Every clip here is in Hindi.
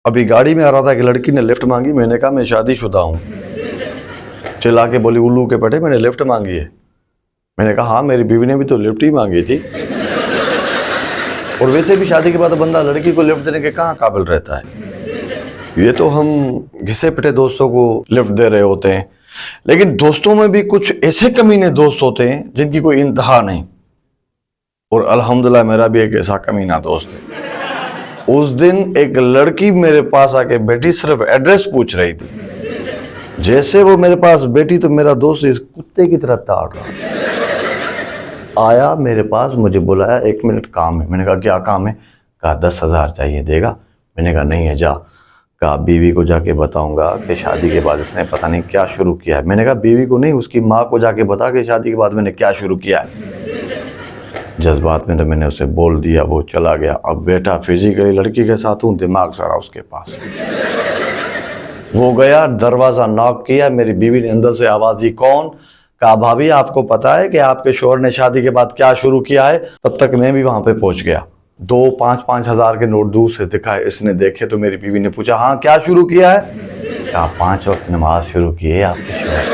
अभी गाड़ी में आ रहा था कि लड़की ने लिफ्ट मांगी, मैंने कहा मैं शादीशुदा हूँ। चिल्ला के बोली उल्लू के पटे मैंने लिफ्ट मांगी है। मैंने कहा हाँ मेरी बीवी ने भी तो लिफ्ट ही मांगी थी। और वैसे भी शादी के बाद बंदा लड़की को लिफ्ट देने के कहाँ काबिल रहता है। ये तो हम घिसे पिटे दोस्तों को लिफ्ट दे रहे होते हैं, लेकिन दोस्तों में भी कुछ ऐसे कमीने दोस्त होते हैं जिनकी कोई इंतहा नहीं। और अल्हम्दुलिल्लाह मेरा भी एक ऐसा कमीना दोस्त है। उस दिन एक लड़की मेरे पास आके बैठी, सिर्फ एड्रेस पूछ रही थी। जैसे वो मेरे पास बैठी तो मेरा दोस्त इस कुत्ते की तरह ताड़ रहा आया मेरे पास, मुझे बुलाया, 1 मिनट काम है। मैंने कहा क्या काम है? कहा 10,000 चाहिए, देगा? मैंने कहा नहीं है, जा। कहा बीवी को जाके बताऊंगा कि शादी के बाद इसने पता नहीं क्या शुरू किया है। मैंने कहा बीवी को नहीं, उसकी माँ को जाके बता कि शादी के बाद मैंने क्या शुरू किया है। जज्बात में तो मैंने उसे बोल दिया, वो चला गया। अब बेटा फिजिकली लड़की के साथ हूँ, दिमाग सारा उसके पास। वो गया, दरवाज़ा नॉक किया, मेरी बीवी ने अंदर से आवाज़ दी कौन? कहा भाभी आपको पता है कि आपके शोहर ने शादी के बाद क्या शुरू किया है? तब तक मैं भी वहाँ पे पहुँच गया। 2 5 हज़ार के नोट दूर से दिखाए, इसने देखे तो मेरी बीवी ने पूछा हाँ क्या शुरू किया है? कहा 5 वक्त नमाज शुरू की है आपके शोहर।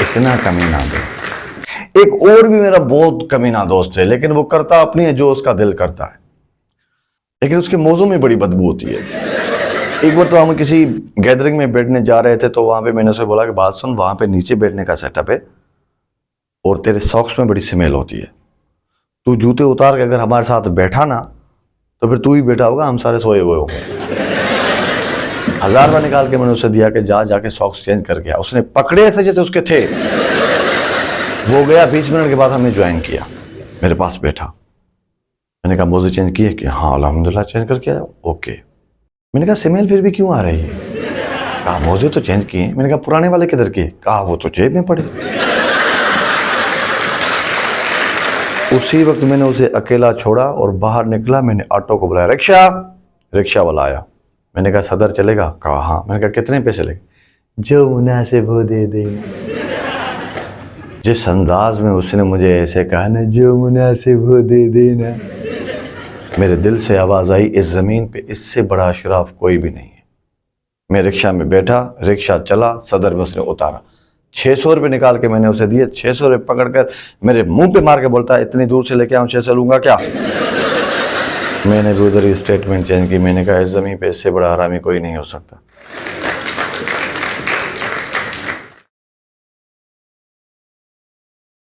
इतना कमीना दोस्त। एक और भी मेरा बहुत कमीना दोस्त है, लेकिन वो करता अपनी है जो उसका दिल करता है, लेकिन उसके मौजों में बड़ी बदबू होती है। एक बार तो हम किसी गैदरिंग में बैठने जा रहे थे, तो वहां पे मैंने उसे बोला कि बात सुन, वहां पे नीचे बैठने का सेटअप है और तेरे सॉक्स में बड़ी स्मेल होती है। तू जूते उतार के अगर हमारे साथ बैठा ना तो फिर तू ही बैठा होगा, हम सारे सोए हुए होंगे। 1000 रुपये निकाल के मैंने उसे दिया कि जाके सॉक्स चेंज कर गया। उसने पकड़े ऐसे जैसे उसके थे। वो गया, 20 मिनट के बाद हमने ज्वाइन किया, मेरे पास बैठा। मैंने कहा मोजे चेंज किए? कि हाँ अल्हम्दुलिल्लाह चेंज करके आया। ओके। मैंने कहा स्मेल फिर भी क्यों आ रही है? कहा मोजे तो चेंज किए। मैंने कहा पुराने वाले किधर के? कहा वो तो जेब में पड़े। उसी वक्त मैंने उसे अकेला छोड़ा और बाहर निकला। मैंने ऑटो को बुलाया, रिक्शा वाला आया। मैंने कहा सदर चलेगा? कहा हाँ। मैंने कहा कितने पैसे लगे? जो मुनासिब हो दे देना। जिस अंदाज में उसने मुझे ऐसे कहा ना, जो मुनासिब हो दे देना, मेरे दिल से आवाज़ आई इस ज़मीन पे इससे बड़ा अशराफ कोई भी नहीं है। मैं रिक्शा में बैठा, रिक्शा चला, सदर में उसने उतारा। 600 रुपये निकाल के मैंने उसे दिए। 600 रुपये पकड़ कर मेरे मुंह पे मार के बोलता है इतनी दूर से लेके आऊँ, 600 लूँगा क्या? मैंने भी उधर ही स्टेटमेंट चेंज की। मैंने कहा इस ज़मीन पे इससे बड़ा हरामी कोई नहीं हो सकता।